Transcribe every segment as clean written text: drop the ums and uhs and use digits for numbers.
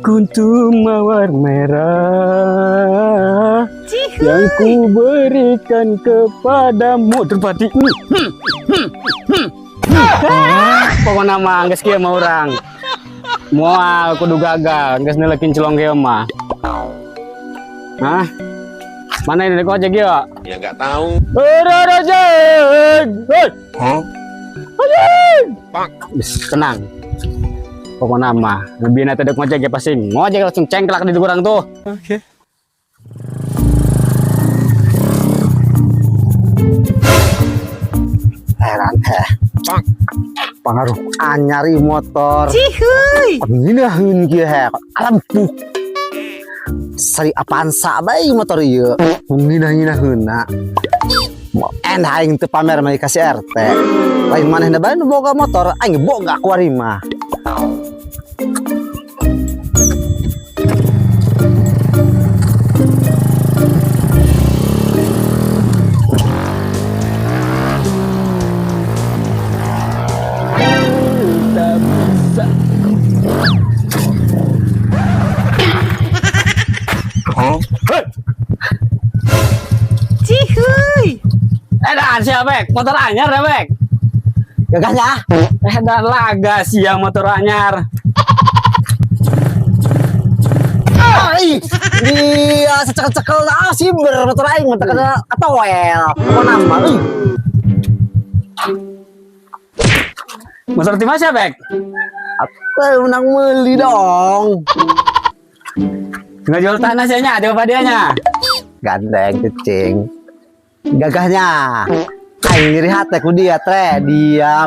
kuntum mawar merah yang ku berikan kepadamu terpati. Pokoknya mah geus kieu mah urang. Moal kudu gagal, geus neulekin celong kieu mah. Hah? Mana ini kok aja ya? Ya nggak tahu. Tenang. Pokoknya mah lebih nanti dek ngojek ya pasti ngojek langsung cengklak di kurang tuh. Oke. Heran pengaruh anyari motor Cihuy. nginaheun kieu he alampuh sari Avanza bae motor ieu nginah-nginaheunna en aing teu pamer mah ka RT lain manehna bae nu boga motor aing boga kuari mah. Cihuy. Dan siapa Bek? Motor anyar ya Bek? Gagahnya Dan laga sia motor anyar. ai dia secekel-cekel sih motor aing mah teu katowel pokona mah euy. Motor di mana Bek? Atuh menang meuli dong. Nggak jual tanah sianya, ada apa dianya? Gandeng cicing gagahnya aing ngiri hati ku dia dia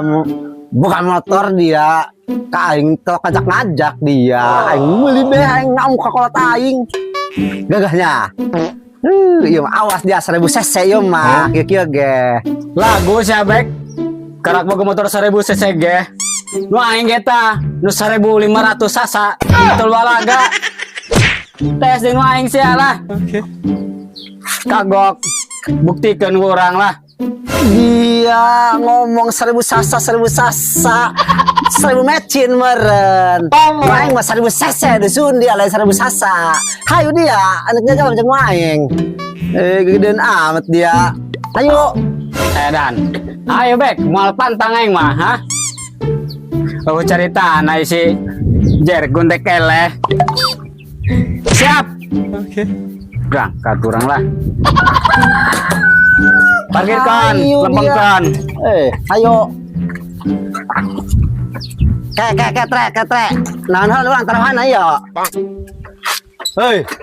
bukan motor dia aing tok ngajak dia aing meuli deh aing ngamuk ka kolot aing gagahnya ieu awas dia 1000 cc ieu mah kieu ge Lagu sia Bek. Karak boga motor 1000 cc ge. Nu aing eta nu 1500 sasa. Betul walaga. Tes di nu aing sia lah. Oke. Kagok. Buktikan kurang lah. dia ngomong 1000 sasa 1000 mecin meren aing mah 1000 cc dusun dia lain 1000 sasa hayu dia anaknya jawab jeung aing gedean amat dia ayo Dan. Ayo Bek, moal pantang aing mah, ha? Aku cari tanah isi Jergun teh keleh. Siap. Oke. Berangkat kurang lah. Parkirkan, Ayo lempengkan. Ayo ke nahan hal orang taruhan ayo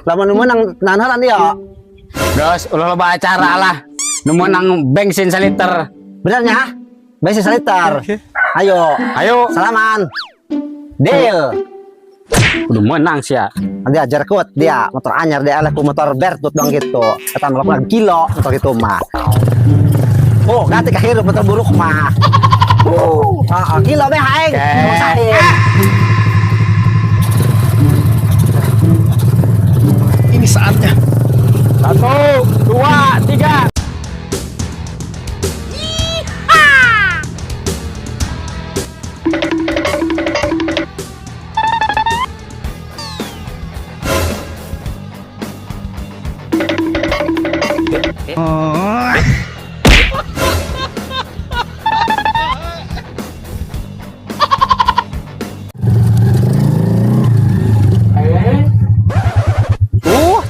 lamun menang nahan halan dia Terus ulah loba acara lah. Nu meunang bensin saliter. benernya bensin saliter. Oke. Ayo salaman deal Udah menang sia. dia ajar kuat dia motor anyar dia ku motor bertut dong gitu kata melakukan kilo motor gitu mah ganti ke hirup motor buruk mah kilo be aing Ini saatnya. 1, 2, 3.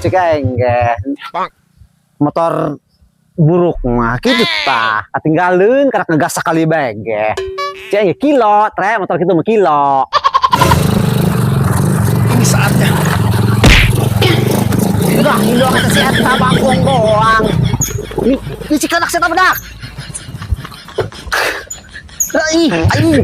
cek aing ge motor buruk mah kitu tah katinggalieun karek ngegas sakali bae ge cek aing kilo tre motor kitu mah kilo Ini saatnya. udah kilo kata si eta bangkong doang ini cikanak si eta bedak aing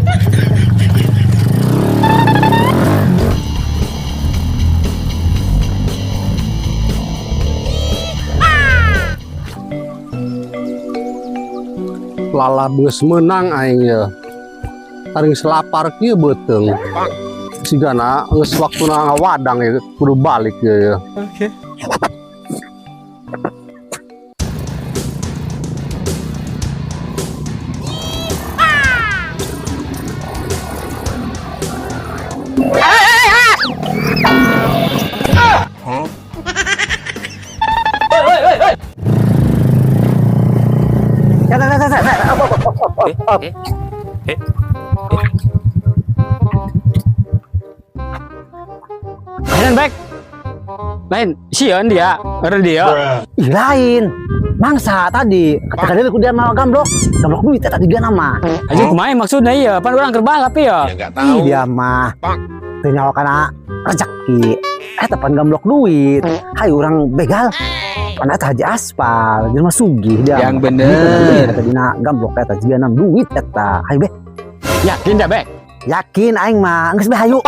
lala beus menang aing ya. Haring selapar kieu beuteung. Sigana geus waktuna ngawadang ya kudu balik ya. Oke. up. Lain baik. Lain, sieun dia, ada dia. Ih lain. Mangsa tadi kata dia ku dia mau gamblok duit tadi dia nama. Aja kumaha maksudnya iya, pan urang keur balap ya. Ya nggak tahu. Ih dia mah teu nyawa kana rezeki. Eta pan gamblok duit. Hai urang begal. Pan eta haji aspal, jelema sugih dia. Yang bener. Eta dina gamblok eta jiga duit eta. Hai beh. Yakin dah, Bek? Yakin aing mah geus beh hayu.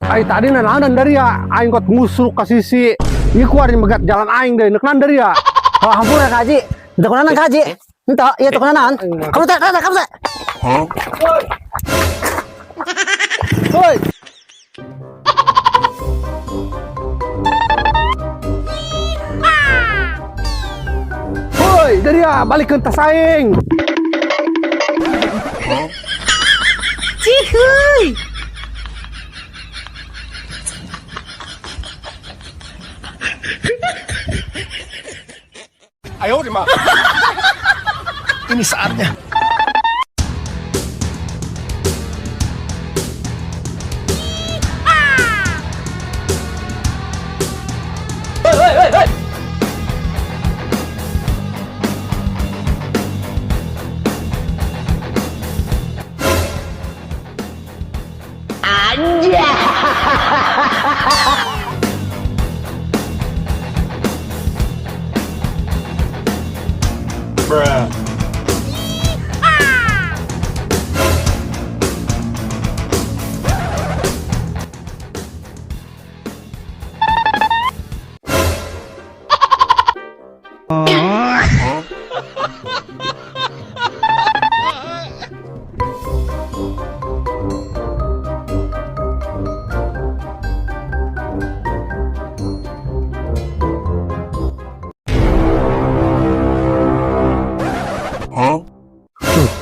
Aing tadi nanan dari ya, aing kot ngusruk ka sisi. Ieu kuari megat jalan aing deui neuk dari ya. Oh ampun ya kaji. Ente kunanan kaji. Ente iya teu kunanan. Kamu teh. Hoi. Hoi, dari ya balikeun tas aing. Ayo, Rima. Ini saatnya.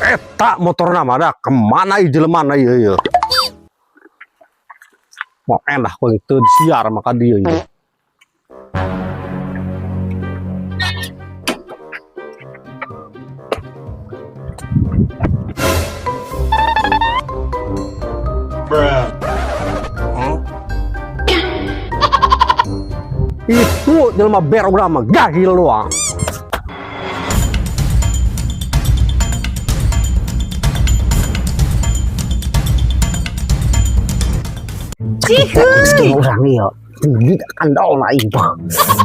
Eta motor nama dah kemana ieu jelema na ieu. Mau enak kok itu siar maka dia ieu. Itu jelema berok nama gahil doang. Meski urang ieu. Tinggi kandol na ieu.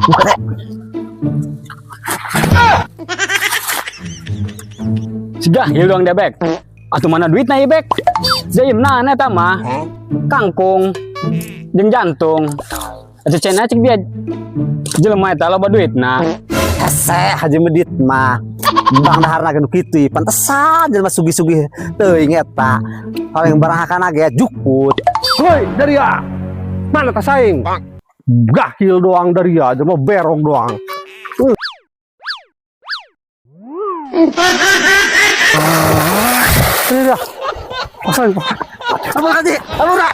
Bukan teh. Sudah, ya doang dah, Bek. Atuh mana duit na ieu, Bek? Zaimna eta mah kangkung jeung jantung. Atuh cenah cek dia jelema eta loba duitna. Hese haji medit mah. Bang daharna geus kitu pantesan jelema sugih-sugih teuing eta. Paling barangkana ge jukut. Woi, dari ya. Mana tas aing? Gahil doang dari ya, cuma berok doang. Ini dah. Pasal. Apa tadi? Apa udah?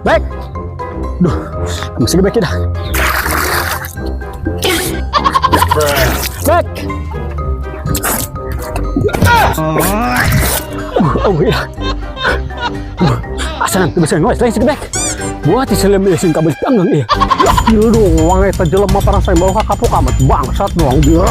Bek. Duh, masih Bek dah. Bek. Oh iya. Asalan bisa ngois lain sih Bek. Buat iselem isin kabel panggang iya. Gahil doang eta jelema parang saya bawa ka kapok amat bangsat doang dia.